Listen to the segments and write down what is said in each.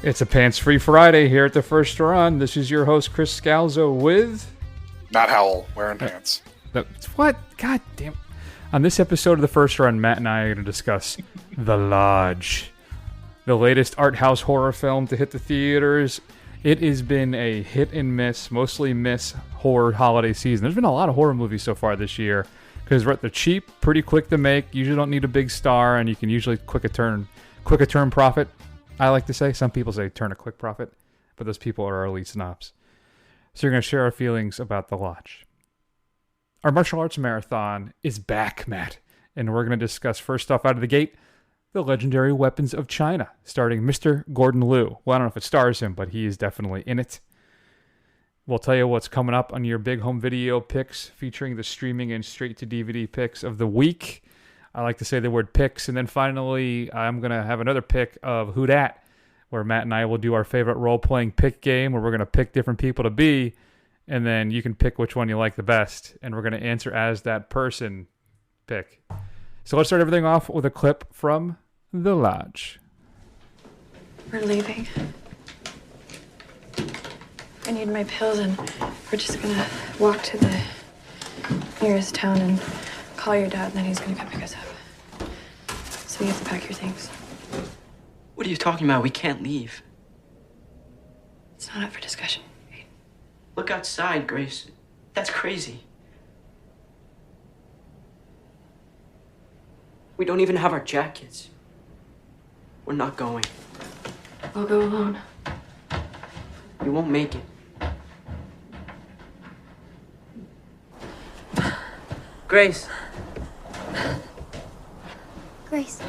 It's a pants-free Friday here at the First Run. This is your host, Chris Scalzo, with... Matt Howell, wearing pants. What? God damn. On this episode of the First Run, Matt and I are going to discuss The Lodge, the latest art house horror film to hit the theaters. It has been a hit and miss, mostly miss horror holiday season. There's been a lot of horror movies so far this year because they're cheap, pretty quick to make. Usually don't need a big star, and you can usually quick a turn profit. I like to say. Some people say turn a quick profit, but those people are elite snobs. So you're going to share our feelings about The Lodge. Our martial arts marathon is back, Matt, and we're going to discuss first off out of the gate, the legendary Weapons of China, starring Mr. Gordon Liu. Well, I don't know if it stars him, but he is definitely in it. We'll tell you what's coming up on your big home video picks, featuring the streaming and straight-to-DVD picks of the week. I like to say the word picks. And then finally, I'm going to have another pick of Who Dat, where Matt and I will do our favorite role-playing pick game, where we're going to pick different people to be, and then you can pick which one you like the best, and we're going to answer as that person pick. So let's start everything off with a clip from The Lodge. We're leaving. I need my pills, and we're just gonna walk to the nearest town and call your dad, and then he's gonna come pick us up. So you have to pack your things. What are you talking about? We can't leave. It's not up for discussion. Look outside, Grace. That's crazy. We don't even have our jackets. We're not going. I'll go alone. You won't make it. Grace. Grace.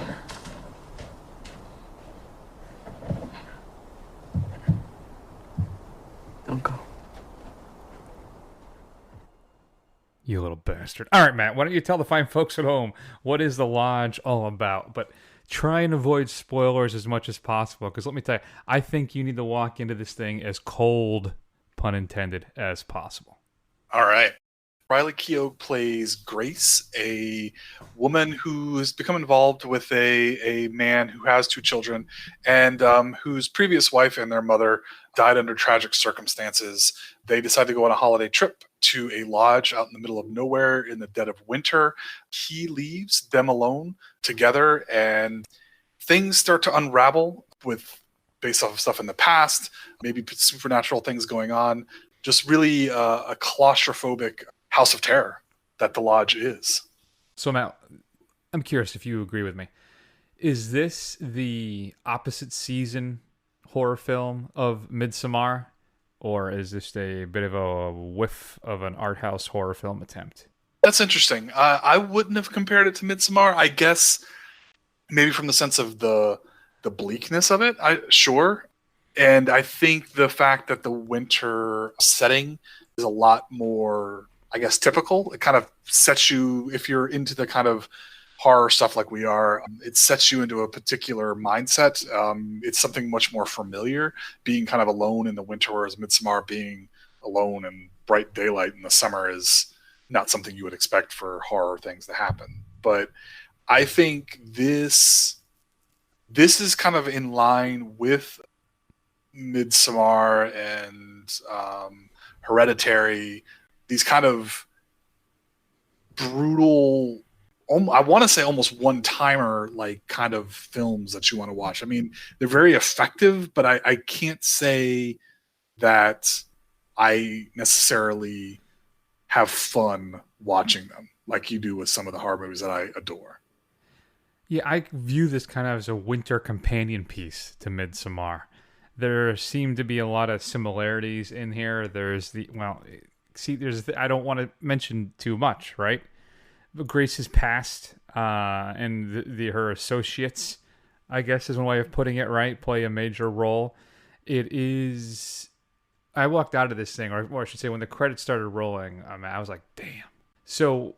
Don't go. You little bastard. All right, Matt, why don't you tell the fine folks at home what is The Lodge all about? But try and avoid spoilers as much as possible, because let me tell you, I think you need to walk into this thing as cold, pun intended, as possible. All right. Riley Keough plays Grace, a woman who has become involved with a man who has two children and whose previous wife and their mother died under tragic circumstances. They decide to go on a holiday trip to a lodge out in the middle of nowhere in the dead of winter. He leaves them alone together, and things start to unravel based off of stuff in the past, maybe supernatural things going on. Just really a claustrophobic house of terror that the Lodge is. So, Matt, I'm curious if you agree with me. Is this the opposite season horror film of Midsommar, or is this a bit of a whiff of an art house horror film attempt? That's interesting. I wouldn't have compared it to Midsommar. I guess maybe from the sense of the bleakness of it. Sure. And I think the fact that the winter setting is a lot more, I guess, typical. It kind of sets you, if you're into the kind of horror stuff like we are, it sets you into a particular mindset. It's something much more familiar, being kind of alone in the winter, whereas Midsommar being alone in bright daylight in the summer is not something you would expect for horror things to happen. But I think this is kind of in line with Midsommar and Hereditary, these kind of brutal, I want to say almost one-timer like kind of films that you want to watch. I mean, they're very effective, but I can't say that I necessarily have fun watching them like you do with some of the horror movies that I adore. Yeah, I view this kind of as a winter companion piece to Midsommar. There seem to be a lot of similarities in here. I don't want to mention too much, right? But Grace's past and her associates, I guess is one way of putting it, right, play a major role. It is... I walked out of this thing, or I should say when the credits started rolling, I was like, damn. So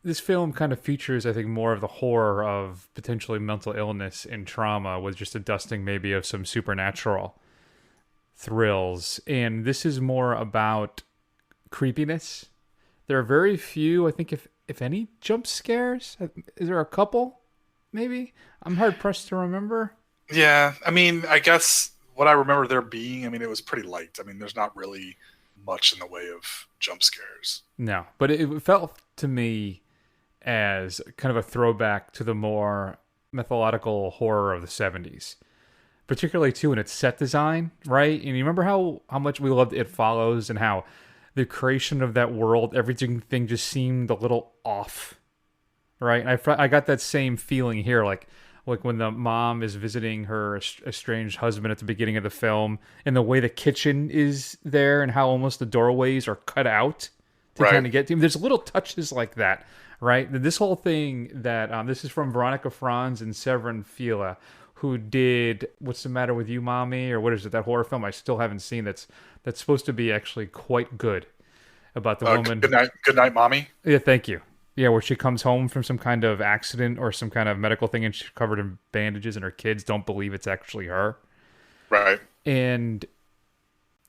this film kind of features, I think, more of the horror of potentially mental illness and trauma with just a dusting maybe of some supernatural thrills. And this is more about creepiness. There are very few, I think, if any, jump scares. Is there a couple, maybe? I'm hard-pressed to remember. Yeah, I mean, I guess what I remember there being, I mean, it was pretty light. I mean, there's not really much in the way of jump scares. No, but it felt to me as kind of a throwback to the more mythological horror of the 70s. Particularly too in its set design, right? And you remember how much we loved It Follows and how the creation of that world, everything just seemed a little off, right? And I got that same feeling here, like when the mom is visiting her estranged husband at the beginning of the film, and the way the kitchen is there, and how almost the doorways are cut out to kind of get to him. There's little touches like that, right? This whole thing that this is from Veronica Franz and Severin Fila, who did What's the Matter with You, Mommy? Or what is it, that horror film I still haven't seen that's supposed to be actually quite good about the woman. Good night, Mommy. Yeah, thank you. Yeah, where she comes home from some kind of accident or some kind of medical thing and she's covered in bandages and her kids don't believe it's actually her. Right. And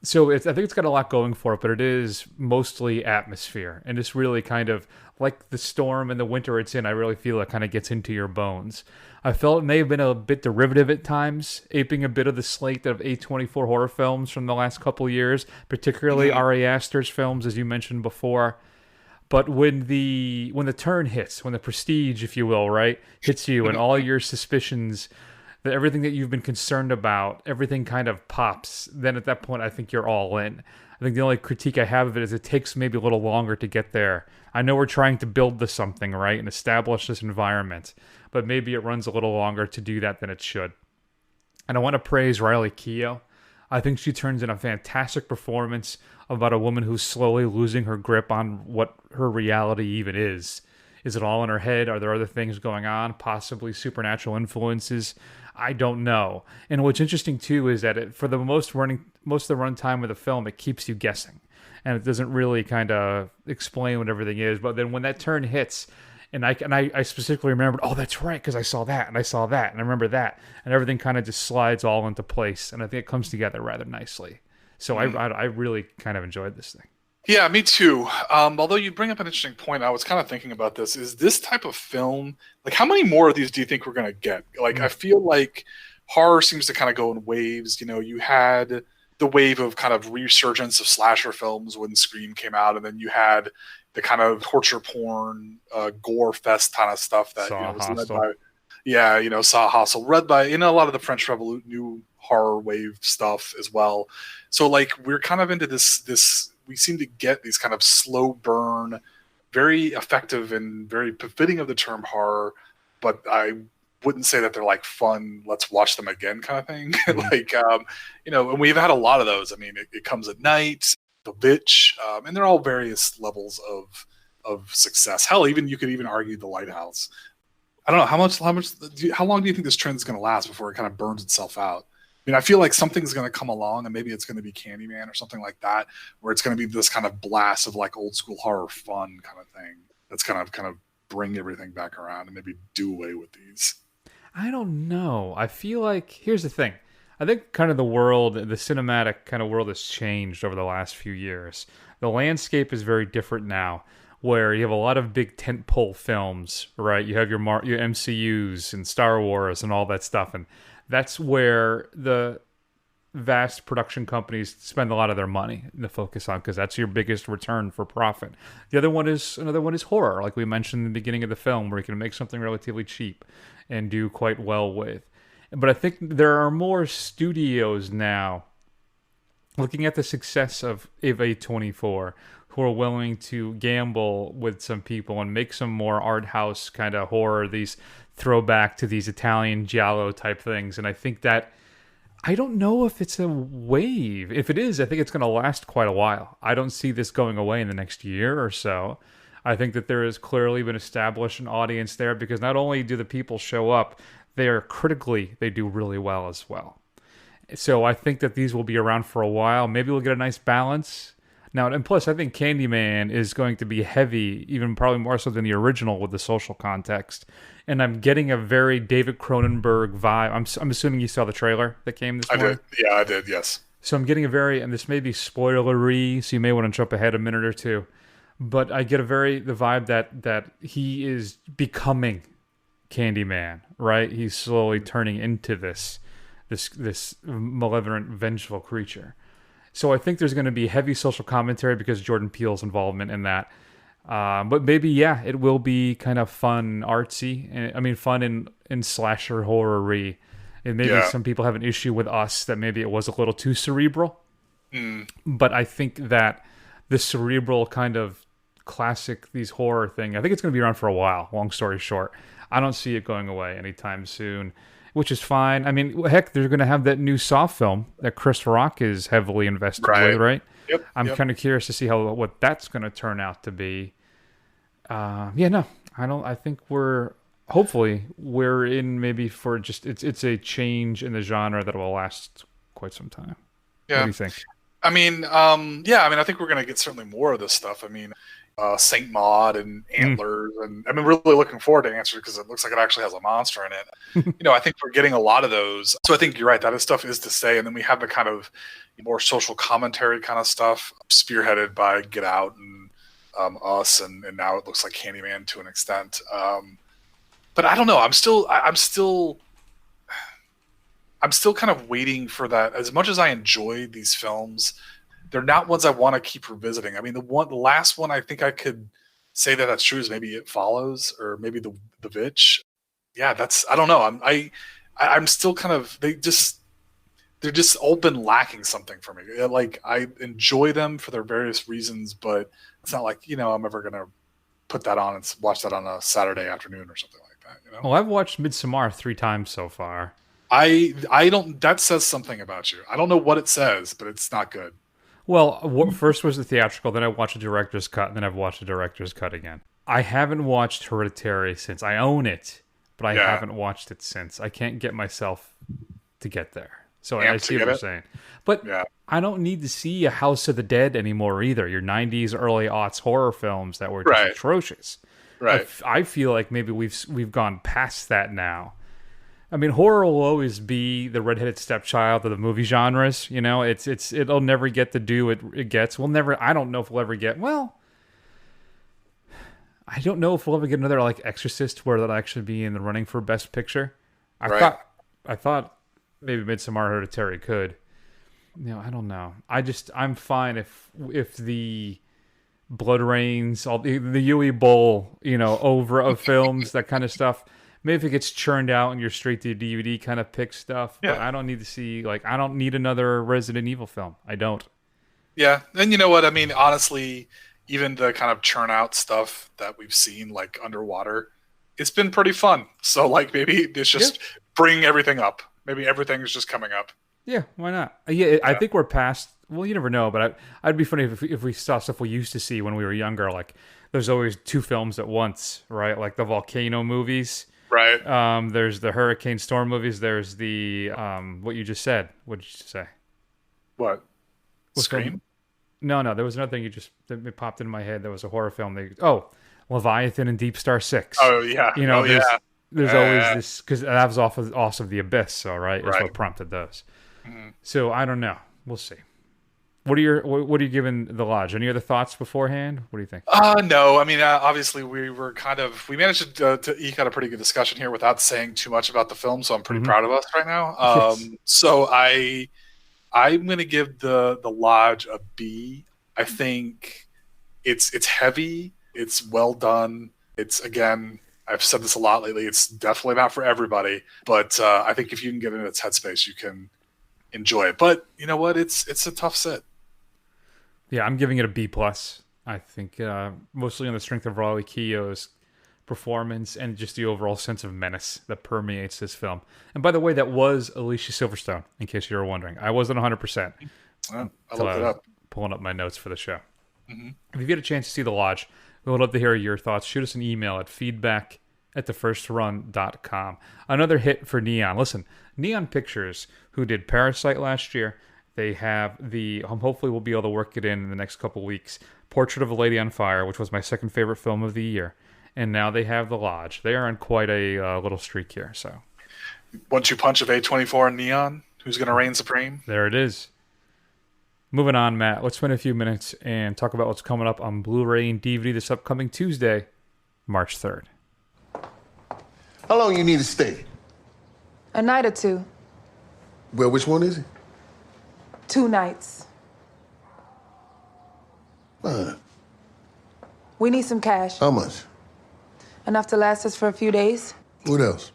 so I think it's got a lot going for it, but it is mostly atmosphere. And it's really kind of like the storm and the winter it's in, I really feel it kind of gets into your bones. I felt it may have been a bit derivative at times, aping a bit of the slate of A24 horror films from the last couple years, particularly Ari Aster's films, as you mentioned before. But when the turn hits, when the prestige, if you will, right, hits you and all your suspicions, that everything that you've been concerned about, everything kind of pops, then at that point I think you're all in. I think the only critique I have of it is it takes maybe a little longer to get there. I know we're trying to build this something, right, and establish this environment, but maybe it runs a little longer to do that than it should. And I want to praise Riley Keough. I think she turns in a fantastic performance about a woman who's slowly losing her grip on what her reality even is. Is it all in her head? Are there other things going on? Possibly supernatural influences? I don't know. And what's interesting too is that for the most of the runtime of the film, it keeps you guessing, and it doesn't really kind of explain what everything is. But then when that turn hits, and I specifically remembered, oh, that's right, because I saw that, and I saw that, and I remember that, and everything kind of just slides all into place, and I think it comes together rather nicely. So I really kind of enjoyed this thing. Yeah, me too. Although you bring up an interesting point, I was kind of thinking about this. Is this type of film, like, how many more of these do you think we're going to get? Like, I feel like horror seems to kind of go in waves. You know, you had the wave of kind of resurgence of slasher films when Scream came out, and then you had the kind of torture porn, gore fest kind of stuff that was led by, Saw Hustle, read by, a lot of the French Revolution, new horror wave stuff as well. So, like, we're kind of into this. We seem to get these kind of slow burn, very effective and very befitting of the term horror, but I wouldn't say that they're like fun, let's watch them again kind of thing. And we've had a lot of those. I mean, it Comes at Night, The Bitch, and they're all various levels of success. Hell, you could even argue The Lighthouse. I don't know how long do you think this trend is going to last before it kind of burns itself out? I mean, I feel like something's going to come along, and maybe it's going to be Candyman or something like that, where it's going to be this kind of blast of like old school horror fun kind of thing. That's kind of bring everything back around and maybe do away with these. I don't know. I feel like, here's the thing. I think kind of the cinematic kind of world has changed over the last few years. The landscape is very different now, where you have a lot of big tentpole films, right? You have your MCUs and Star Wars and all that stuff, and that's where the vast production companies spend a lot of their money to focus on, because that's your biggest return for profit. Another one is horror, like we mentioned in the beginning of the film, where you can make something relatively cheap and do quite well with. But I think there are more studios now, looking at the success of A24, who are willing to gamble with some people and make some more art house kind of horror, these throwback to these Italian giallo type things. And I think that, I don't know if it's a wave. If it is, I think it's going to last quite a while. I don't see this going away in the next year or so. I think that there has clearly been established an audience there, because not only do the people show up, they do really well as well. So I think that these will be around for a while. Maybe we'll get a nice balance. Now, and plus, I think Candyman is going to be heavy, even probably more so than the original with the social context. And I'm getting a very David Cronenberg vibe. I'm assuming you saw the trailer that came this morning? I did. Yeah, I did, yes. So I'm getting and this may be spoilery, so you may want to jump ahead a minute or two. But I get the vibe that he is becoming Candyman, right? He's slowly turning into this this malevolent, vengeful creature. So I think there's going to be heavy social commentary because of Jordan Peele's involvement in that. But maybe, yeah, it will be kind of fun, artsy. I mean, fun in slasher horror-y. And maybe some people have an issue with Us that maybe it was a little too cerebral. But I think that the cerebral kind of classic, these horror thing, I think it's going to be around for a while, long story short. I don't see it going away anytime soon, which is fine. I mean, heck, they're going to have that new Saw film that Chris Rock is heavily invested with, right? Yep. I'm kind of curious to see what that's going to turn out to be. I think hopefully we're in maybe for just it's a change in the genre that will last quite some time. Yeah. What do you think? I mean, I think we're going to get certainly more of this stuff. I mean, Saint Maud and Antlers, and I mean, really looking forward to Answers because it looks like it actually has a monster in it. I think we're getting a lot of those. So I think you're right. That stuff is to stay. And then we have the kind of more social commentary kind of stuff spearheaded by Get Out and Us, and now it looks like Candyman to an extent. But I don't know. I'm still kind of waiting for that. As much as I enjoy these films, they're not ones I want to keep revisiting. I mean, the last one I think I could say that's true is maybe It Follows or maybe the Vitch. Yeah, I don't know. I'm still kind of they're just all been lacking something for me. Like I enjoy them for their various reasons, but it's not like I'm ever gonna put that on and watch that on a Saturday afternoon or something like that. Well, I've watched Midsommar 3 times so far. I don't. That says something about you. I don't know what it says, but it's not good. Well, first was the theatrical, then I watched the director's cut, and then I've watched the director's cut again. I haven't watched Hereditary since. I own it, but I haven't watched it since. I can't get myself to get there. So I see what you're saying. But I don't need to see a House of the Dead anymore either. Your 90s, early aughts horror films that were just atrocious. Right. I feel like maybe we've gone past that now. I mean, horror will always be the redheaded stepchild of the movie genres. It'll never get the due it gets. I don't know if we'll ever get. Well, I don't know if we'll ever get another like Exorcist where that'll actually be in the running for Best Picture. I thought maybe Midsommar Hereditary could. I don't know. I'm fine if the Blood Rains, all the Yui Bowl, over of films, that kind of stuff. Maybe if it gets churned out and you're straight to DVD kind of pick stuff. Yeah. But I don't need to see, I don't need another Resident Evil film. I don't. Yeah. And you know what? I mean, honestly, even the kind of churn out stuff that we've seen, like Underwater, it's been pretty fun. So, maybe it's just bring everything up. Maybe everything is just coming up. Yeah, why not? I think we're past, well, you never know, but I'd be funny if we saw stuff we used to see when we were younger. Like, there's always 2 films at once, right? Like the volcano movies. Right. There's the hurricane storm movies. There's the what you just said. What did you say? What? Scream? No. There was another thing that popped into my head. There was a horror film. Leviathan and Deep Star 6. Oh yeah. There's always this because that was off of the Abyss. So right, is what prompted those. Mm-hmm. So I don't know. We'll see. What are you giving The Lodge? Any other thoughts beforehand? What do you think? No. I mean, obviously we managed to eke out a pretty good discussion here without saying too much about the film. So I'm pretty proud of us right now. Yes. So I'm going to give the Lodge a B. I think it's heavy. It's well done. It's, again, I've said this a lot lately. It's definitely not for everybody, but I think if you can get into its headspace, you can enjoy it. But you know what? It's a tough sit. Yeah, I'm giving it a B+. I think mostly on the strength of Raleigh Keough's performance and just the overall sense of menace that permeates this film. And by the way, that was Alicia Silverstone, in case you were wondering. I wasn't 100%. Well, I looked it up. Pulling up my notes for the show. Mm-hmm. If you get a chance to see The Lodge, we would love to hear your thoughts. Shoot us an email at feedback@thefirstrun.com. Another hit for Neon. Listen, Neon Pictures, who did Parasite last year, they have hopefully we'll be able to work it in the next couple weeks, Portrait of a Lady on Fire, which was my second favorite film of the year. And now they have The Lodge. They are on quite a little streak here. So, 1-2 punch of A24 and Neon. Who's going to reign supreme? There it is. Moving on, Matt. Let's spend a few minutes and talk about what's coming up on Blu-ray and DVD this upcoming Tuesday, March 3rd. How long you need to stay? A night or two. Well, which one is it? 2 nights. Fine. We need some cash. How much? Enough to last us for a few days. What else?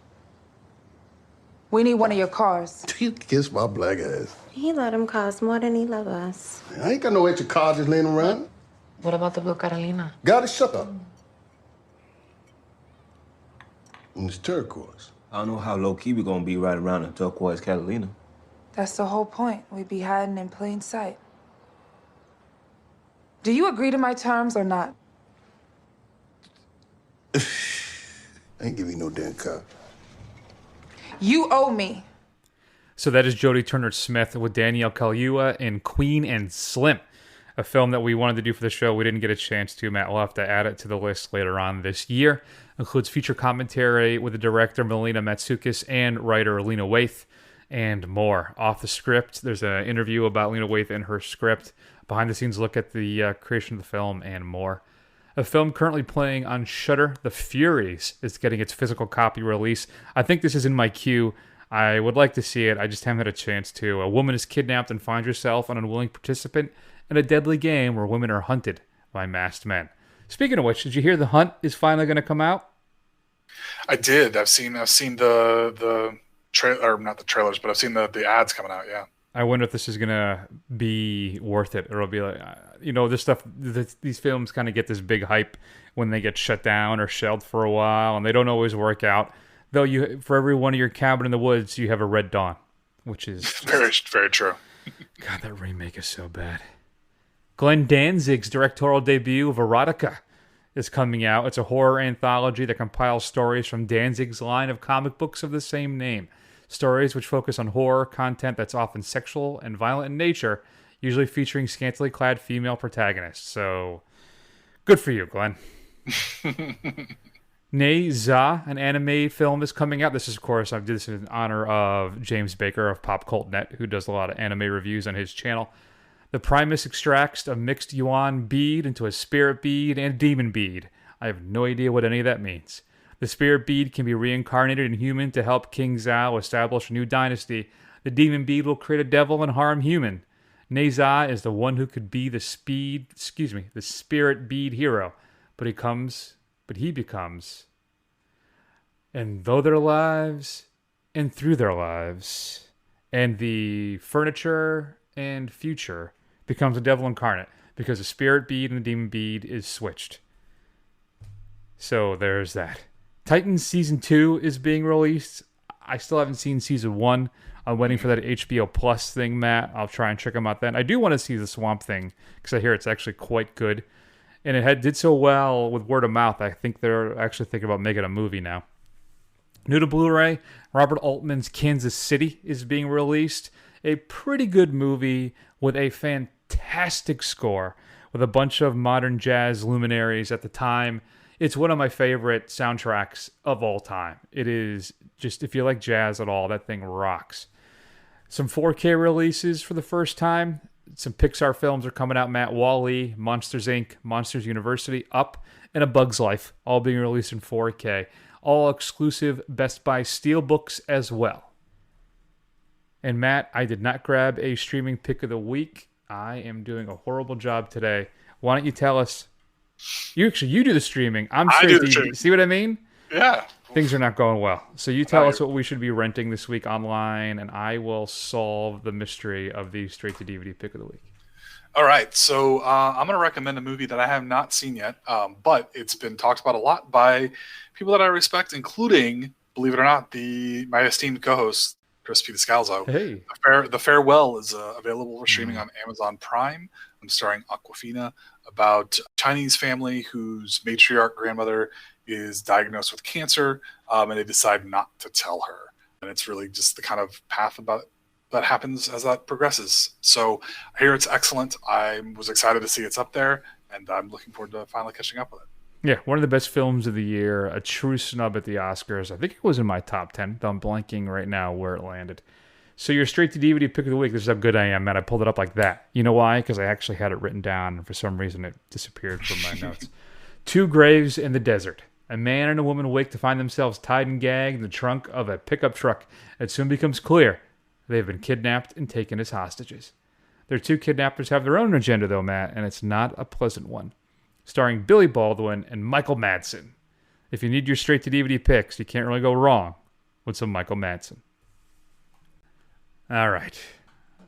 We need one of your cars. You kiss my black ass. He love them cars more than he love us. I ain't got no extra cars just laying around. What about the blue Carolina? Gotta shut up. And it's turquoise. I don't know how low-key we gonna be right around the turquoise Catalina. That's the whole point. We'd be hiding in plain sight. Do you agree to my terms or not? I ain't giving you no damn car. You owe me. So that is Jodie Turner-Smith with Danielle Kaluuya in Queen and Slim, a film that we wanted to do for the show. We didn't get a chance to. Matt will have to add it to the list later on this year. Includes feature commentary with the director Melina Matsoukas and writer Lena Waithe and more. Off the script, there's an interview about Lena Waithe and her script, behind-the-scenes look at the creation of the film, and more. A film currently playing on Shudder, The Furies, is getting its physical copy release. I think this is in my queue. I would like to see it. I just haven't had a chance to. A woman is kidnapped and finds herself an unwilling participant in a deadly game where women are hunted by masked men. Speaking of which, did you hear The Hunt is finally going to come out? I did. I've seen the trailer, or not the trailers, but I've seen the ads coming out. Yeah. I wonder if this is going to be worth it, or it'll be like, this stuff, these films kind of get this big hype when they get shut down or shelved for a while, and they don't always work out. Though for every one of your cabin in the woods, you have a Red Dawn, which is very, very true. God, that remake is so bad. Glenn Danzig's directorial debut of Erotica is coming out. It's a horror anthology that compiles stories from Danzig's line of comic books of the same name. Stories which focus on horror content that's often sexual and violent in nature, usually featuring scantily clad female protagonists. So, good for you, Glenn. Ne Zha, an anime film, is coming out. This is, of course, I did this in honor of James Baker of Pop Cult Net, who does a lot of anime reviews on his channel. The Primus extracts a mixed yuan bead into a spirit bead and a demon bead. I have no idea what any of that means. The spirit bead can be reincarnated in human to help King Zhao establish a new dynasty. The demon bead will create a devil and harm human. Ne Zha is the one who could be the spirit bead hero, but he becomes, and though their lives, and through their lives, and the furniture and future becomes a devil incarnate, because the spirit bead and the demon bead is switched. So there's that. Titans Season 2 is being released. I still haven't seen Season 1. I'm waiting for that HBO Plus thing, Matt. I'll try and check them out then. I do want to see the Swamp Thing, because I hear it's actually quite good. And it did so well with word of mouth, I think they're actually thinking about making a movie now. New to Blu-ray, Robert Altman's Kansas City is being released. A pretty good movie with a fantastic score, with a bunch of modern jazz luminaries at the time. It's one of my favorite soundtracks of all time. It is just, if you like jazz at all, that thing rocks. Some 4K releases for the first time. Some Pixar films are coming out. Matt, Wall-E, Monsters, Inc., Monsters University, Up, and A Bug's Life, all being released in 4K. All exclusive Best Buy Steelbooks as well. And Matt, I did not grab a streaming pick of the week. I am doing a horrible job today. Why don't you tell us? You do the streaming. I'm straight DVD. See what I mean? Yeah. Things are not going well. So you tell us what we should be renting this week online, and I will solve the mystery of the straight to DVD pick of the week. All right. So I'm going to recommend a movie that I have not seen yet, but it's been talked about a lot by people that I respect, including, believe it or not, my esteemed co-host, Chris P. Descalzo. Hey. The Farewell is available for streaming on Amazon Prime. I'm starring Aquafina, about a Chinese family whose matriarch grandmother is diagnosed with cancer, and they decide not to tell her. And it's really just the kind of path that happens as that progresses. So I hear it's excellent. I was excited to see it's up there, and I'm looking forward to finally catching up with it. Yeah, one of the best films of the year, a true snub at the Oscars. I think it was in my top 10. I'm blanking right now where it landed. So your straight to DVD pick of the week, this is how good I am, man. I pulled it up like that. You know why? Because I actually had it written down, and for some reason it disappeared from my notes. Two Graves in the Desert. A man and a woman awake to find themselves tied and gagged in the trunk of a pickup truck. It soon becomes clear They've been kidnapped and taken as hostages. Their two kidnappers have their own agenda, though, Matt, and it's not a pleasant one. Starring Billy Baldwin and Michael Madsen. If you need your straight-to-DVD picks, you can't really go wrong with some Michael Madsen. All right.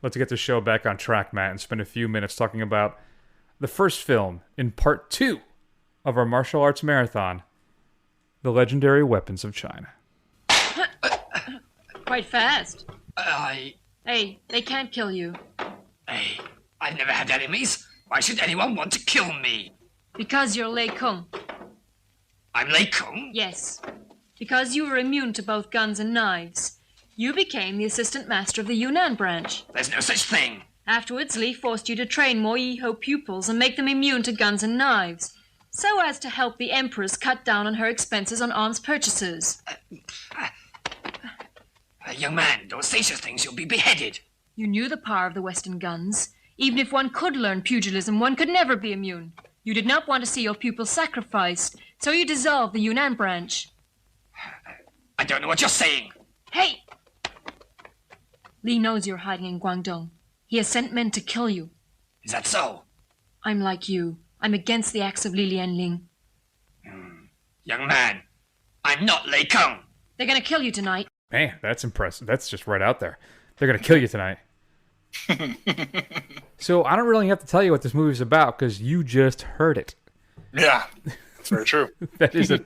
Let's get the show back on track, Matt, and spend a few minutes talking about the first film in part 2 of our martial arts marathon, The Legendary Weapons of China. Quite fast. I... Hey, they can't kill you. Hey, I've never had enemies. Why should anyone want to kill me? Because you're Lei Kung. I'm Lei Kung? Yes. Because you were immune to both guns and knives. You became the assistant master of the Yunnan branch. There's no such thing. Afterwards, Li forced you to train more Yiho pupils and make them immune to guns and knives, so as to help the Empress cut down on her expenses on arms purchases. Young man, don't say such things. You'll be beheaded. You knew the power of the Western guns. Even if one could learn pugilism, one could never be immune. You did not want to see your pupils sacrificed, so you dissolved the Yunnan branch. I don't know what you're saying. Hey! Li knows you're hiding in Guangdong. He has sent men to kill you. Is that so? I'm like you. I'm against the acts of Li Lianling. Young man, I'm not Lei Kung. They're gonna kill you tonight. Man, that's impressive. That's just right out there. They're going to kill you tonight. So I don't really have to tell you what this movie's about because you just heard it. Yeah, that's very true. That is a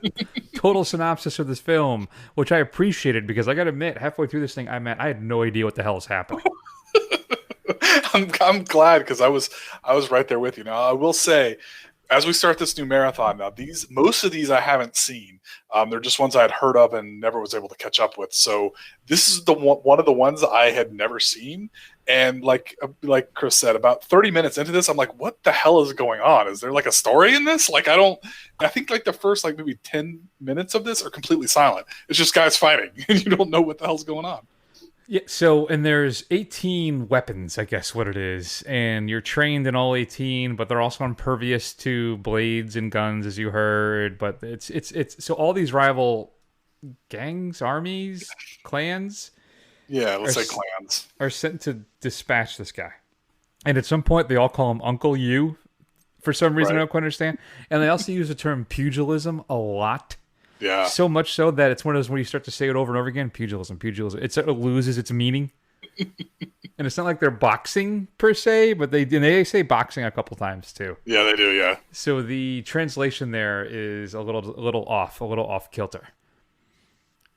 total synopsis of this film, which I appreciated because I got to admit, halfway through this thing, I had no idea what the hell is happening. I'm glad because I was right there with you. Now I will say, as we start this new marathon, now most of these I haven't seen. They're just ones I had heard of and never was able to catch up with. So this is the one of the ones I had never seen. And like Chris said, about 30 minutes into this, I'm like, what the hell is going on? Is there like a story in this? Like I think like the first like maybe 10 minutes of this are completely silent. It's just guys fighting and you don't know what the hell's going on. Yeah, so, and there's 18 weapons, I guess what it is, and you're trained in all 18, but they're also impervious to blades and guns, as you heard, but it's so all these rival gangs, armies, clans... Yeah, let's say clans. ...are sent to dispatch this guy. And at some point, they all call him Uncle You, for some reason I don't quite understand, and they also use the term pugilism a lot. Yeah. So much so that it's one of those when you start to say it over and over again, pugilism. It loses its meaning. And it's not like they're boxing per se, but they say boxing a couple times too. Yeah, they do, yeah. So the translation there is a little off kilter.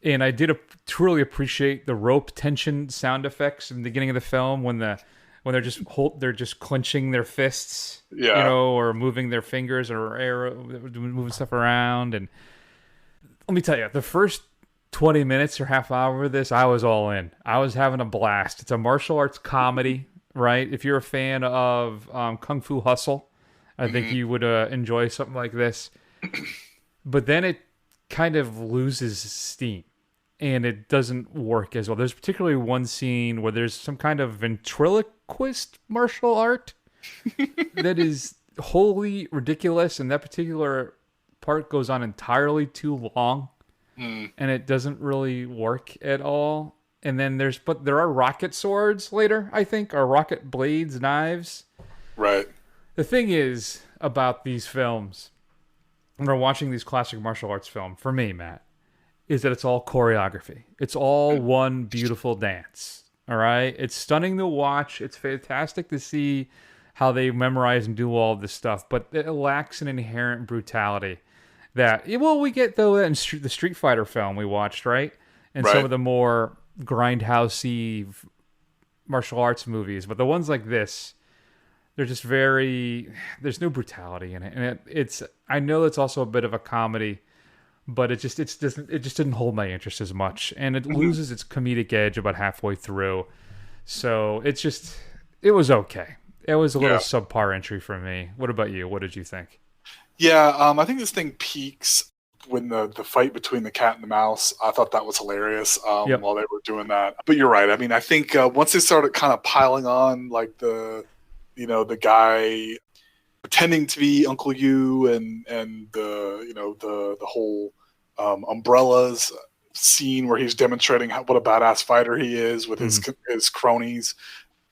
And I did truly appreciate the rope tension sound effects in the beginning of the film when they're just clenching their fists, or moving their fingers or moving stuff around. And let me tell you, the first 20 minutes or half hour of this, I was all in. I was having a blast. It's a martial arts comedy, right? If you're a fan of Kung Fu Hustle, I think you would enjoy something like this. But then it kind of loses steam, and it doesn't work as well. There's particularly one scene where there's some kind of ventriloquist martial art that is wholly ridiculous, and that particular part goes on entirely too long, and it doesn't really work at all. And then there are rocket swords later, I think, or rocket blades, knives. Right. The thing is about these films, when we're watching these classic martial arts films, for me, Matt, is that it's all choreography. It's all one beautiful dance. All right? It's stunning to watch. It's fantastic to see how they memorize and do all this stuff, but it lacks an inherent brutality that, we get, though, in the Street Fighter film we watched, right? And some of the more grindhousey martial arts movies. But the ones like this, they're just there's no brutality in it. And I know it's also a bit of a comedy, but it just didn't hold my interest as much. And it loses its comedic edge about halfway through. So it was okay. It was a little subpar entry for me. What about you? What did you think? Yeah, I think this thing peaks when the fight between the cat and the mouse. I thought that was hilarious while they were doing that. But you're right. I mean, I think once they started kind of piling on, like the guy pretending to be Uncle You and the whole umbrellas, scene where he's demonstrating what a badass fighter he is with his cronies.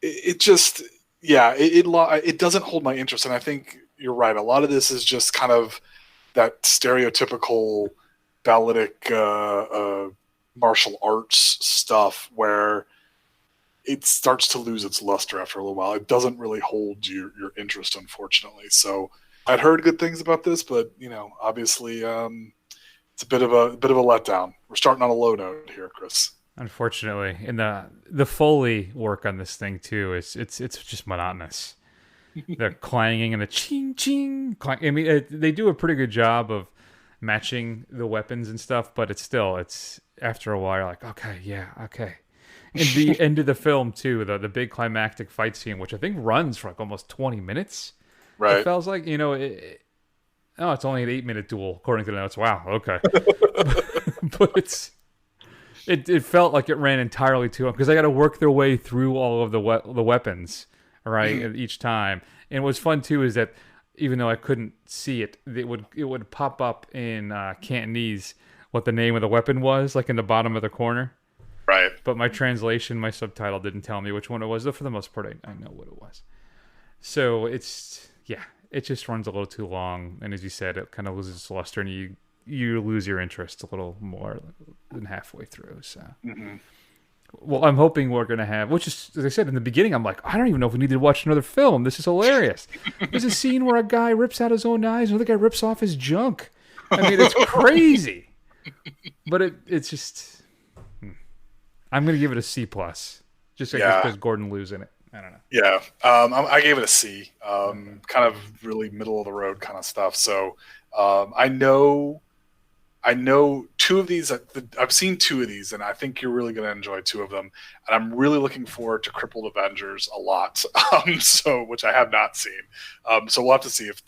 It just, it doesn't hold my interest. And I think you're right. A lot of this is just kind of that stereotypical balletic martial arts stuff where it starts to lose its luster after a little while. It doesn't really hold your interest, unfortunately. So I'd heard good things about this, but obviously it's a bit of a letdown. We're starting on a low note here, Chris. Unfortunately, and the Foley work on this thing too it's just monotonous. The clanging and the ching ching. I mean, they do a pretty good job of matching the weapons and stuff, but it's after a while you're like, okay. And the end of the film too, the big climactic fight scene, which I think runs for like almost 20 minutes. Right. It feels like, it's only an 8-minute duel according to the notes. Wow, okay. But it felt like it ran entirely too long because I got to work their way through all of the weapons, right, each time. And what's fun too is that even though I couldn't see it, it would pop up in Cantonese what the name of the weapon was, like in the bottom of the corner. Right. But my subtitle didn't tell me which one it was. Though for the most part, I know what it was. So it just runs a little too long, and as you said, it kind of loses its luster, and you lose your interest a little more than halfway through. So, well, I'm hoping we're gonna have, which is, as I said in the beginning, I'm like, I don't even know if we need to watch another film. This is hilarious. There's a scene where a guy rips out his own eyes, another guy rips off his junk. I mean, it's crazy, but it's just. I'm going to give it a C+, just because Gordon Liu's in it. I don't know. Yeah, I gave it a C. Kind of really middle of the road kind of stuff. So I know two of these. I've seen two of these, and I think you're really going to enjoy two of them. And I'm really looking forward to Crippled Avengers a lot. Which I have not seen. So we'll have to see if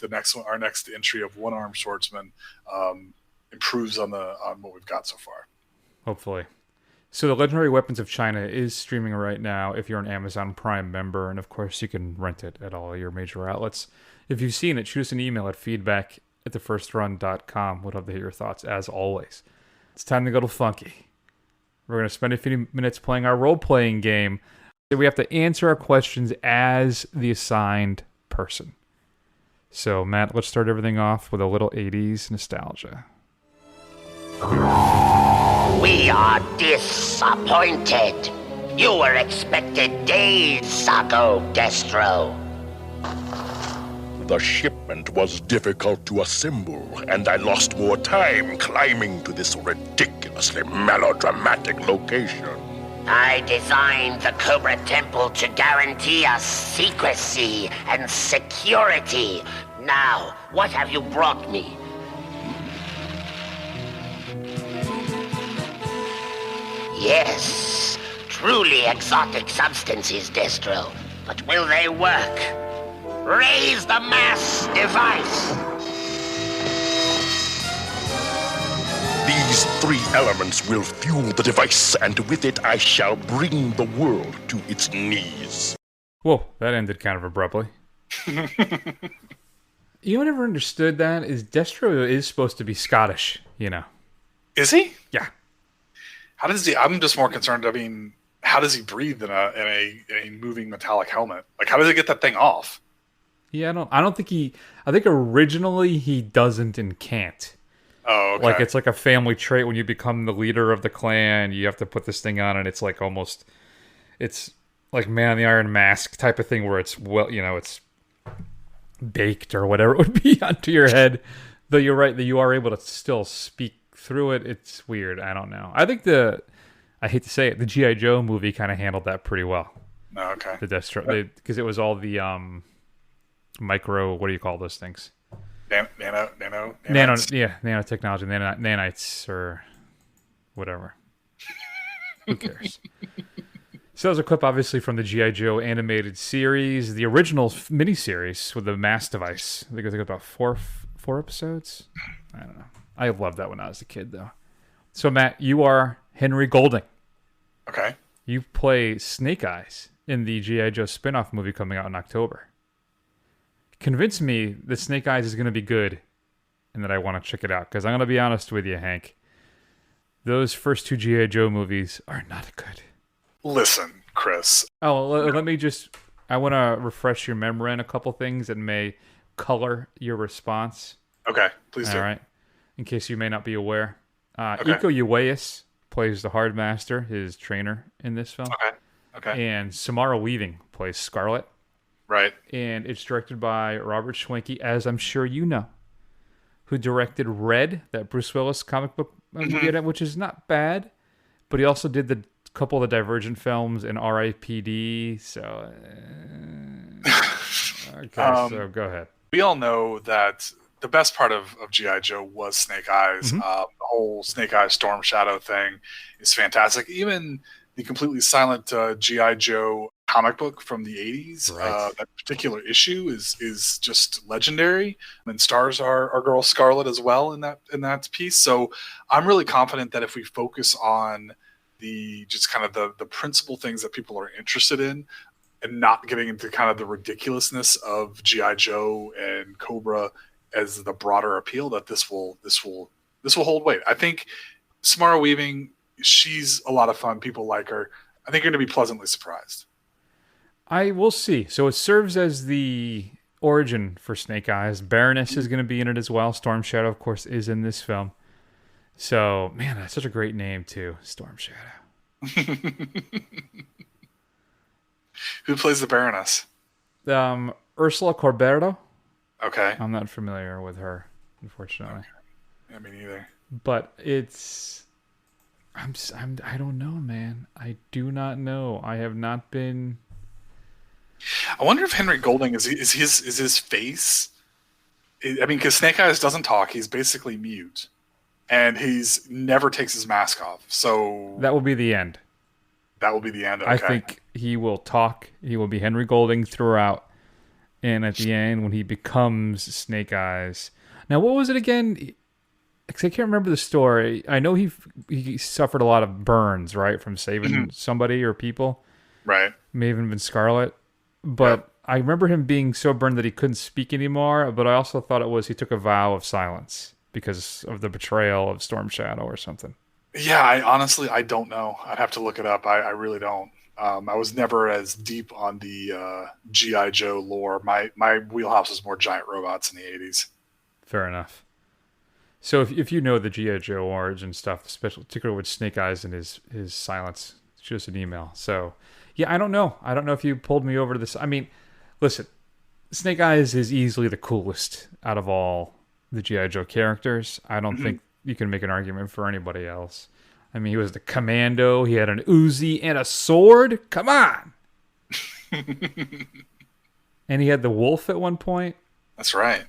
our next entry of One Armed Swordsman improves on what we've got so far. Hopefully. So The Legendary Weapons of China is streaming right now if you're an Amazon Prime member, and of course you can rent it at all your major outlets. If you've seen it, shoot us an email at feedback@thefirstrun.com. We'd love to hear your thoughts, as always. It's time to go to Funky. We're going to spend a few minutes playing our role-playing game. We have to answer our questions as the assigned person. So, Matt, let's start everything off with a little 80s nostalgia. We are disappointed. You were expected days ago, Destro. The shipment was difficult to assemble, and I lost more time climbing to this ridiculously melodramatic location. I designed the Cobra Temple to guarantee us secrecy and security. Now, what have you brought me? Yes, truly exotic substances, Destro. But will they work? Raise the mass device! These three elements will fuel the device, and with it I shall bring the world to its knees. Whoa, that ended kind of abruptly. You know what I never understood that? Is Destro is supposed to be Scottish, Is he? Yeah. How does he? I'm just more concerned. I mean, how does he breathe in a moving metallic helmet? Like, how does he get that thing off? Yeah, I don't think he. I think originally he doesn't and can't. Oh, okay. Like it's like a family trait when you become the leader of the clan. You have to put this thing on, and it's like almost, it's like Man in the Iron Mask type of thing where it's it's baked or whatever it would be onto your head. Though you're right that you are able to still speak through it. It's weird. I don't know. I think I hate to say it, the G.I. Joe movie kind of handled that pretty well. Oh, okay. The Destro, because it was all the micro. What do you call those things? Nanotechnology, nanites or whatever. Who cares? So that was a clip, obviously, from the G.I. Joe animated series, the original miniseries with the mass device. I think it was about four episodes. I don't know. I loved that when I was a kid, though. So, Matt, you are Henry Golding. Okay. You play Snake Eyes in the G.I. Joe spin-off movie coming out in October. Convince me that Snake Eyes is going to be good and that I want to check it out. Because I'm going to be honest with you, Hank. Those first two G.I. Joe movies are not good. Listen, Chris. Oh, let me just... I want to refresh your memory on a couple things that may color your response. Okay, please do. All right. In case you may not be aware. Okay. Iko Uwais plays the Hard Master, his trainer in this film. Okay. And Samara Weaving plays Scarlet. Right. And it's directed by Robert Schwenke, as I'm sure you know, who directed Red, that Bruce Willis comic book movie, which is not bad. But he also did the couple of the Divergent films and R.I.P.D. So, okay, so go ahead. We all know that the best part of G.I. Joe was Snake Eyes. The whole Snake Eyes Storm Shadow thing is fantastic. Even the completely silent G.I. Joe comic book from the 80s, that particular issue is just legendary, and stars our girl Scarlet as well in that piece. So I'm really confident that if we focus on the just kind of the principal things that people are interested in, and not getting into kind of the ridiculousness of G.I. Joe and Cobra as the broader appeal, that this will hold weight. I think Samara Weaving, she's a lot of fun. People like her. I think you're going to be pleasantly surprised. I will see. So it serves as the origin for Snake Eyes. Baroness is going to be in it as well. Storm Shadow, of course, is in this film. So, man, that's such a great name, too. Storm Shadow. Who plays the Baroness? Ursula Corberto. Okay. I'm not familiar with her, unfortunately. Okay. Yeah, me neither. But it's... I don't know, man. I do not know. I have not been... I wonder if Henry Golding is his face. I mean, because Snake Eyes doesn't talk; he's basically mute, and he's never takes his mask off. So that will be the end. That will be the end. Okay. I think he will talk. He will be Henry Golding throughout, and at the end, when he becomes Snake Eyes. Now, what was it again? Because I can't remember the story. I know he suffered a lot of burns, right, from saving somebody or people. Right. May have even been Scarlet. But I remember him being so burned that he couldn't speak anymore, but I also thought it was he took a vow of silence because of the betrayal of Storm Shadow or something. Yeah, I don't know. I'd have to look it up. I really don't. I was never as deep on the G.I. Joe lore. My wheelhouse was more giant robots in the 80s. Fair enough. So if you know the G.I. Joe origin stuff, particularly with Snake Eyes and his silence, shoot us an email. So... yeah, I don't know. I don't know if you pulled me over to this. I mean, listen, Snake Eyes is easily the coolest out of all the G.I. Joe characters. I don't think you can make an argument for anybody else. I mean, he was the commando. He had an Uzi and a sword. Come on. And he had the wolf at one point. That's right.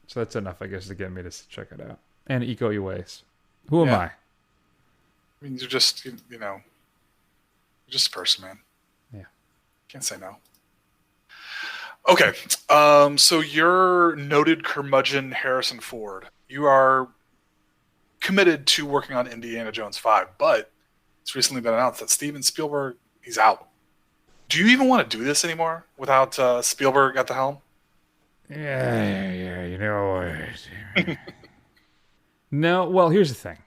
So that's enough, I guess, to get me to check it out. And Iko Uwais. Who am I? I mean, you're just, just a person, man. Yeah. Can't say no. Okay. So you're noted curmudgeon Harrison Ford. You are committed to working on Indiana Jones 5, but it's recently been announced that Steven Spielberg, he's out. Do you even want to do this anymore without Spielberg at the helm? Yeah, you know what? No, well, here's the thing.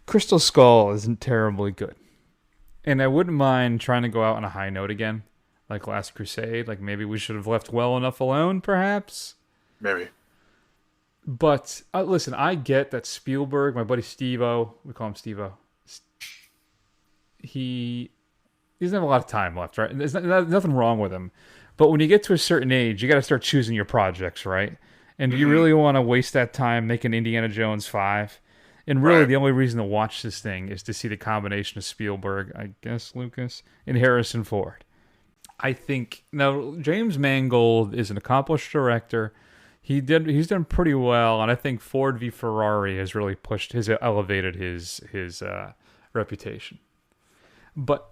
Crystal Skull isn't terribly good. And I wouldn't mind trying to go out on a high note again, like Last Crusade. Like maybe we should have left well enough alone, perhaps. Maybe. But listen, I get that Spielberg, my buddy Steve-O, we call him Steve-O, he doesn't have a lot of time left, right? There's nothing wrong with him. But when you get to a certain age, you got to start choosing your projects, right? And do you really want to waste that time making Indiana Jones 5? And really, the only reason to watch this thing is to see the combination of Spielberg, I guess, Lucas, and Harrison Ford. I think... Now, James Mangold is an accomplished director. He's done pretty well, and I think Ford v. Ferrari has really elevated his reputation. But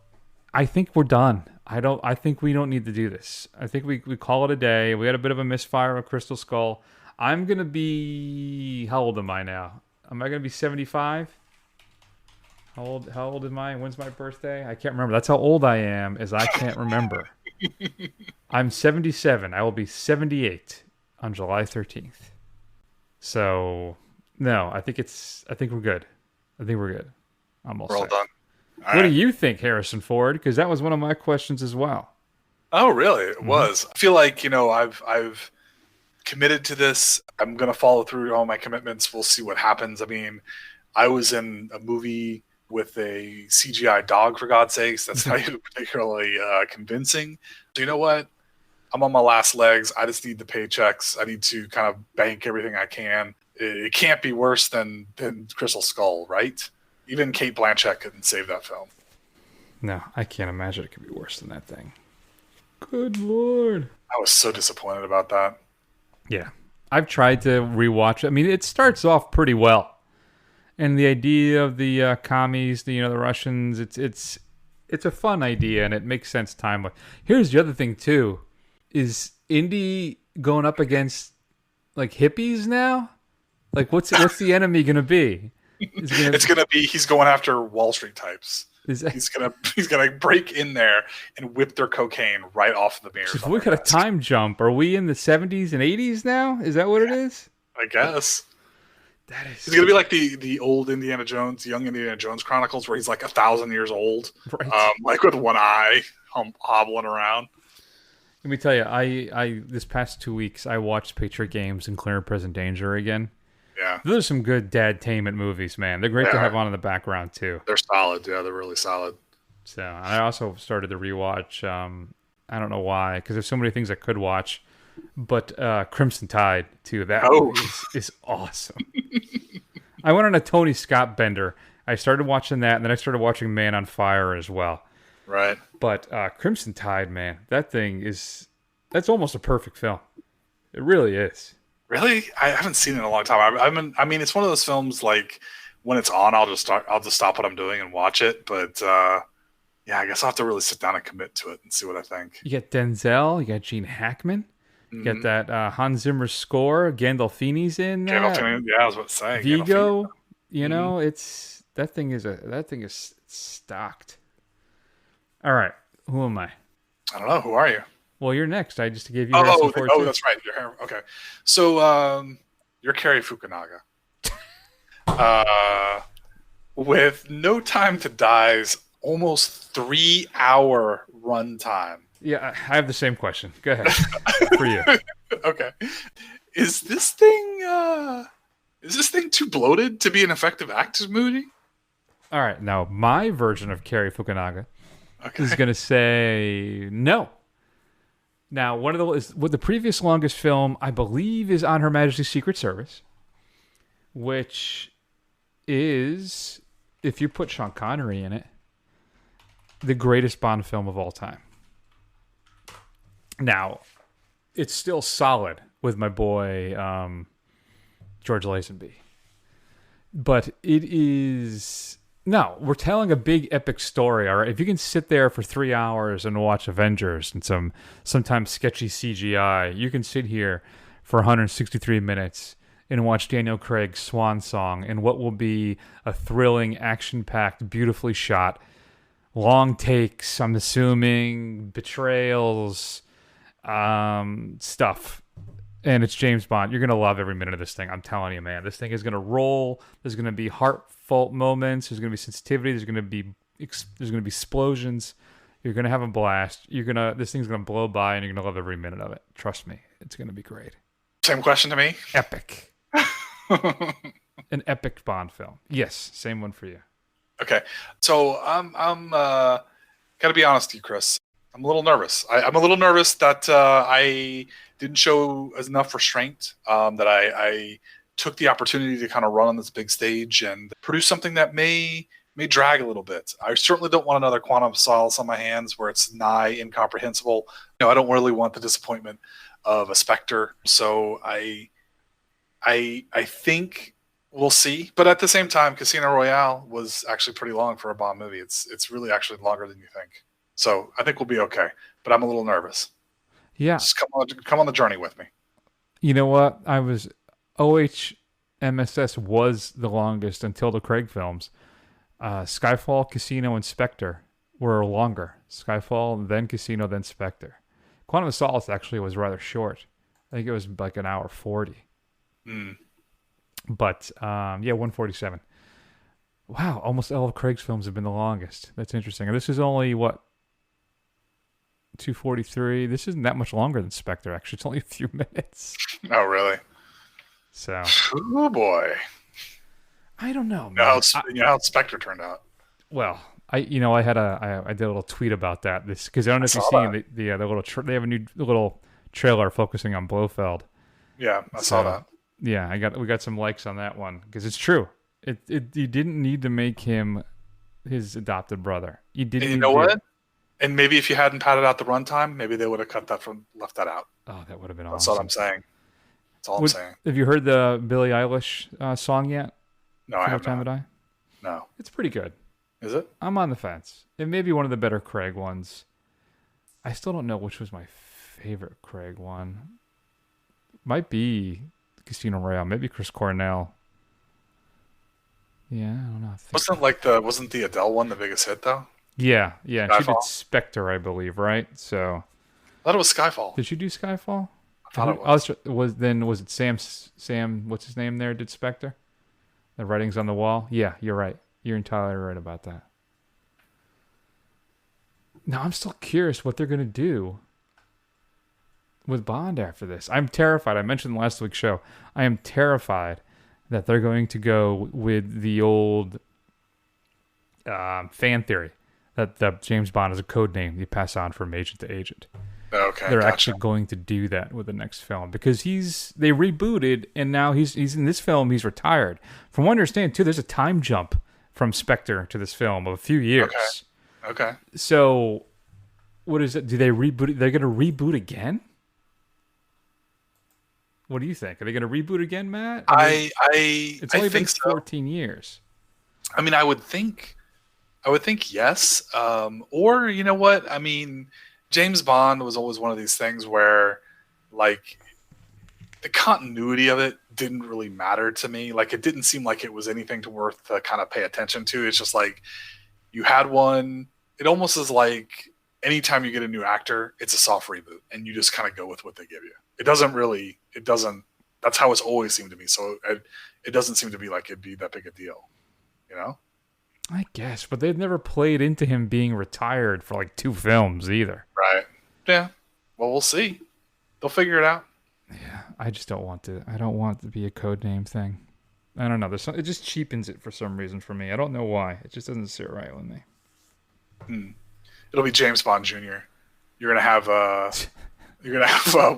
I think we're done. I think we don't need to do this. I think we call it a day. We had a bit of a misfire with Crystal Skull. I'm going to be... How old am I now? Am I going to be 75? How old am I? When's my birthday? I can't remember. That's how old I am, is I can't remember. I'm 77. I will be 78 on July 13th. So, no, I think we're good. I think we're good. I'm all We're all set. done. What do you think, Harrison Ford? Because that was one of my questions as well. Oh, really? It was. I feel like, I've committed to this. I'm going to follow through all my commitments. We'll see what happens. I mean, I was in a movie with a CGI dog, for God's sakes. That's not even particularly convincing. So you know what? I'm on my last legs. I just need the paychecks. I need to kind of bank everything I can. It can't be worse than Crystal Skull, right? Even Kate Blanchett couldn't save that film. No, I can't imagine it could be worse than that thing. Good Lord. I was so disappointed about that. Yeah. I've tried to rewatch it. I mean, it starts off pretty well. And the idea of the commies, the Russians, it's a fun idea, and it makes sense time-wise. Here's the other thing, too. Is Indy going up against, like, hippies now? Like, what's the enemy going to be? It's gonna be he's going after Wall Street types. He's gonna break in there and whip their cocaine right off the mirrors. If we got a time jump, are we in the 70s and 80s now? Is that what it is? I guess. That is. It's gonna be like the old Indiana Jones, young Indiana Jones Chronicles, where he's like 1,000 years old, right. Like with one eye, hobbling around. Let me tell you, I this past 2 weeks I watched Patriot Games and Clear and Present Danger again. Yeah. Those are some good dad-tainment movies, man. They're great to have on in the background, too. They're solid. Yeah, they're really solid. So I also started to rewatch, I don't know why, because there's so many things I could watch, but Crimson Tide, too. That is awesome. I went on a Tony Scott bender. I started watching that, and then I started watching Man on Fire as well. Right. But Crimson Tide, man, that's almost a perfect film. It really is. Really? I haven't seen it in a long time. I mean, it's one of those films, like, when it's on, I'll just stop what I'm doing and watch it. But yeah, I guess I'll have to really sit down and commit to it and see what I think. You got Denzel, you got Gene Hackman, you got that Hans Zimmer score. Gandolfini's in that. Gandolfini, yeah, I was about to say Vigo. It's that thing is stocked. All right, who am I? I don't know. Who are you? Well, you're next. I just gave you. That's right. Your hair. Okay, so you're Cary Fukunaga. With No Time to Die's almost 3-hour runtime. Yeah, I have the same question. Go ahead. For you. Okay. Is this thing too bloated to be an effective action movie? All right. Now, my version of Cary Fukunaga is going to say no. Now, the previous longest film, I believe, is On Her Majesty's Secret Service, which is, if you put Sean Connery in it, the greatest Bond film of all time. Now, it's still solid with my boy George Lazenby, but it is. No, we're telling a big epic story, all right? If you can sit there for 3 hours and watch Avengers and sometimes sketchy CGI, you can sit here for 163 minutes and watch Daniel Craig's swan song in what will be a thrilling, action-packed, beautifully shot, long takes, I'm assuming, betrayals, stuff. And it's James Bond. You're going to love every minute of this thing. I'm telling you, man. This thing is going to roll. There's going to be heartfelt moments. There's going to be sensitivity. There's going to be explosions. You're going to have a blast. This thing's going to blow by, and you're going to love every minute of it. Trust me. It's going to be great. Same question to me? Epic. An epic Bond film. Yes, same one for you. Okay. So I'm got to be honest with you, Chris. I'm a little nervous. I'm a little nervous that I didn't show enough restraint, that I took the opportunity to kind of run on this big stage and produce something that may drag a little bit. I certainly don't want another Quantum of Solace on my hands where it's nigh incomprehensible. I don't really want the disappointment of a Spectre. So I think we'll see. But at the same time, Casino Royale was actually pretty long for a Bond movie. It's really actually longer than you think. So I think we'll be okay. But I'm a little nervous. Yeah. Just come on the journey with me. You know what? OHMSS was the longest until the Craig films. Skyfall, Casino, and Spectre were longer. Skyfall, then Casino, then Spectre. Quantum of Solace actually was rather short. I think it was like an hour 40. But, 147. Wow, almost all of Craig's films have been the longest. That's interesting. And this is only, what, 2:43? This isn't that much longer than Spectre, actually. It's only a few minutes. Oh, really? So. Oh, boy. I don't know, man. You know how Spectre turned out. Well, I did a little tweet about that. This because I don't know if you've seen the little they have a new little trailer focusing on Blofeld. Yeah, I saw that. Yeah, we got some likes on that one because it's true. You didn't need to make him his adopted brother. You didn't. And you know what? And maybe if you hadn't padded out the runtime, maybe they would have left that out. Oh, that would have been That's awesome. what I'm saying. That's all I'm saying. Have you heard the Billie Eilish song yet? No, I haven't. Time to Die? No. It's pretty good. Is it? I'm on the fence. It may be one of the better Craig ones. I still don't know which was my favorite Craig one. Might be Casino Royale. Maybe Chris Cornell. Yeah, I don't know. Wasn't the Adele one the biggest hit though? Yeah. She Skyfall? did Spectre, I believe, right? So. I thought it was Skyfall. Did she do Skyfall? I thought it was. Was it Sam? What's his name? There did Spectre. The writing's on the wall. Yeah, you're right. You're entirely right about that. Now, I'm still curious what they're going to do with Bond after this. I'm terrified. I mentioned last week's show. I am terrified that they're going to go with the old fan theory that James Bond is a code name you pass on from agent to agent. Okay, they're actually going to do that with the next film because they rebooted and now he's in this film. He's retired. From what I understand, too, there's a time jump from Spectre to this film of a few years. Okay. So, what is it? Do they reboot? They're going to reboot again? What do you think? Are they going to reboot again, Matt? It's only been 14 years. I mean, I would think yes. Or you know what? I mean, James Bond was always one of these things where, like, the continuity of it didn't really matter to me. Like, it didn't seem like it was anything to worth to kind of pay attention to. It's just like you had one. It almost is like anytime you get a new actor, it's a soft reboot, and you just kind of go with what they give you. It doesn't. That's how it's always seemed to me. So it doesn't seem to be like it'd be that big a deal, you know? I guess, but they've never played into him being retired for like 2 films either. Right. Yeah. Well, we'll see. They'll figure it out. Yeah. I just don't want to. I don't want it to be a codename thing. I don't know. It just cheapens it for some reason for me. I don't know why. It just doesn't sit right with me. It'll be James Bond Jr. You're gonna have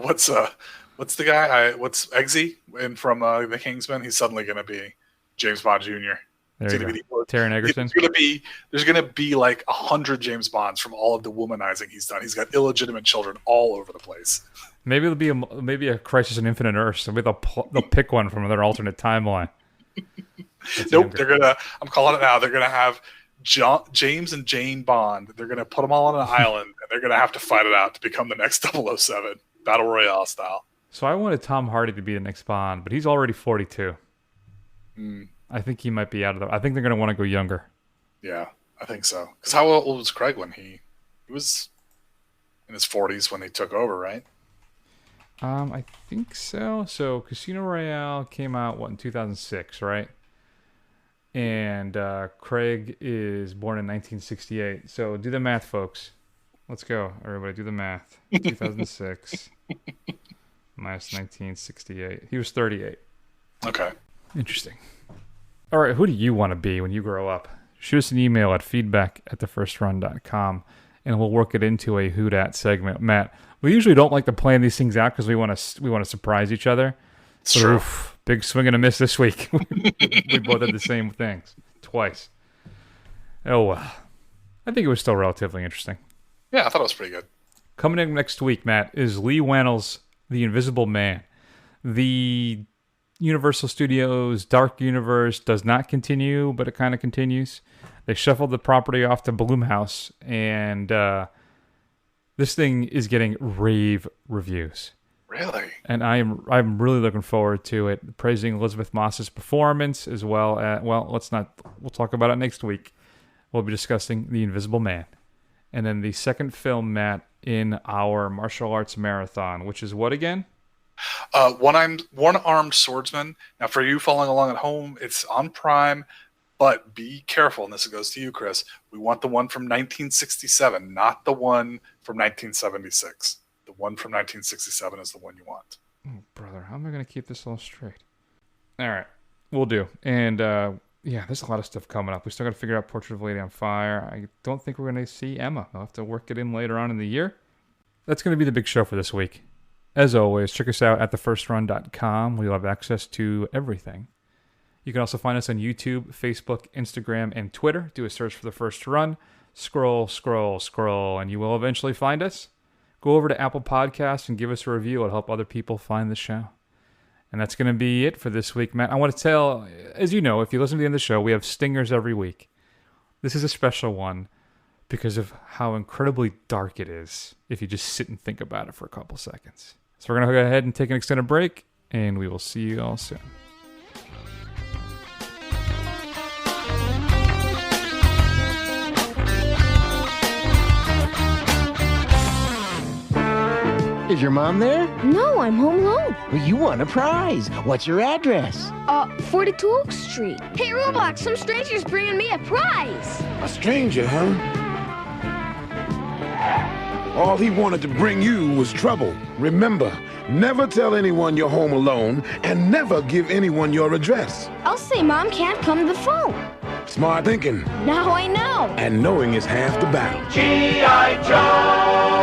what's the guy? What's Eggsy and from the Kingsman? He's suddenly gonna be James Bond Jr. There you go. Taron Egerton. There's gonna be like 100 James Bonds from all of the womanizing he's done. He's got illegitimate children all over the place. Maybe it'll be a Crisis on Infinite Earths. Maybe they'll pick one from their alternate timeline. Nope, I'm calling it now. They're gonna have James and Jane Bond. They're gonna put them all on an island, and they're gonna have to fight it out to become the next 007, Battle Royale style. So I wanted Tom Hardy to be the next Bond, but he's already 42. I think he might be out of the. I think they're gonna want to go younger. Yeah, I think so. Because how old was Craig when he was in his 40s when they took over, right? I think so. So Casino Royale came out in 2006, right? And Craig is born in 1968. So do the math, folks. Let's go, everybody. Do the math. 2006 minus 1968. He was 38. Okay. Interesting. All right, who do you want to be when you grow up? Shoot us an email at feedback@thefirstrun.com, and we'll work it into a Who Dat segment. Matt, we usually don't like to plan these things out because we want to surprise each other. It's true. Big swing and a miss this week. We both had the same things twice. Oh, well. I think it was still relatively interesting. Yeah, I thought it was pretty good. Coming in next week, Matt, is Lee Wannell's The Invisible Man. The Universal Studios Dark Universe does not continue, but it kind of continues. They shuffled the property off to Blumhouse, and this thing is getting rave reviews. Really? And I'm really looking forward to it. Praising Elizabeth Moss's performance as well. We'll talk about it next week. We'll be discussing The Invisible Man. And then the second film, Matt, in our martial arts marathon, which is what again? One-Armed Swordsman. Now, for you following along at home, it's on Prime, But be careful, and this goes to you, Chris. We want the one from 1967, not the one from 1976. The one from 1967 is the one you want. Oh, brother, how am I going to keep this all straight? All right, we'll do. And yeah, there's a lot of stuff coming up. We still got to figure out Portrait of a Lady on Fire. I don't think we're going to see Emma. I'll have to work it in later on in the year. That's going to be the big show for this week. As always, check us out at thefirstrun.com. We'll have access to everything. You can also find us on YouTube, Facebook, Instagram, and Twitter. Do a search for The First Run. Scroll, scroll, scroll, and you will eventually find us. Go over to Apple Podcasts and give us a review. It'll help other people find the show. And that's going to be it for this week, Matt. I want to tell, as you know, if you listen to the end of the show, we have stingers every week. This is a special one because of how incredibly dark it is if you just sit and think about it for a couple seconds. So we're going to go ahead and take an extended break, and we will see you all soon. Is your mom there? No, I'm home alone. Well, you won a prize. What's your address? 42 Oak Street. Hey, Roblox, some stranger's bringing me a prize. A stranger, huh? All he wanted to bring you was trouble. Remember, never tell anyone you're home alone and never give anyone your address. I'll say Mom can't come to the phone. Smart thinking. Now I know. And knowing is half the battle. G.I. Joe!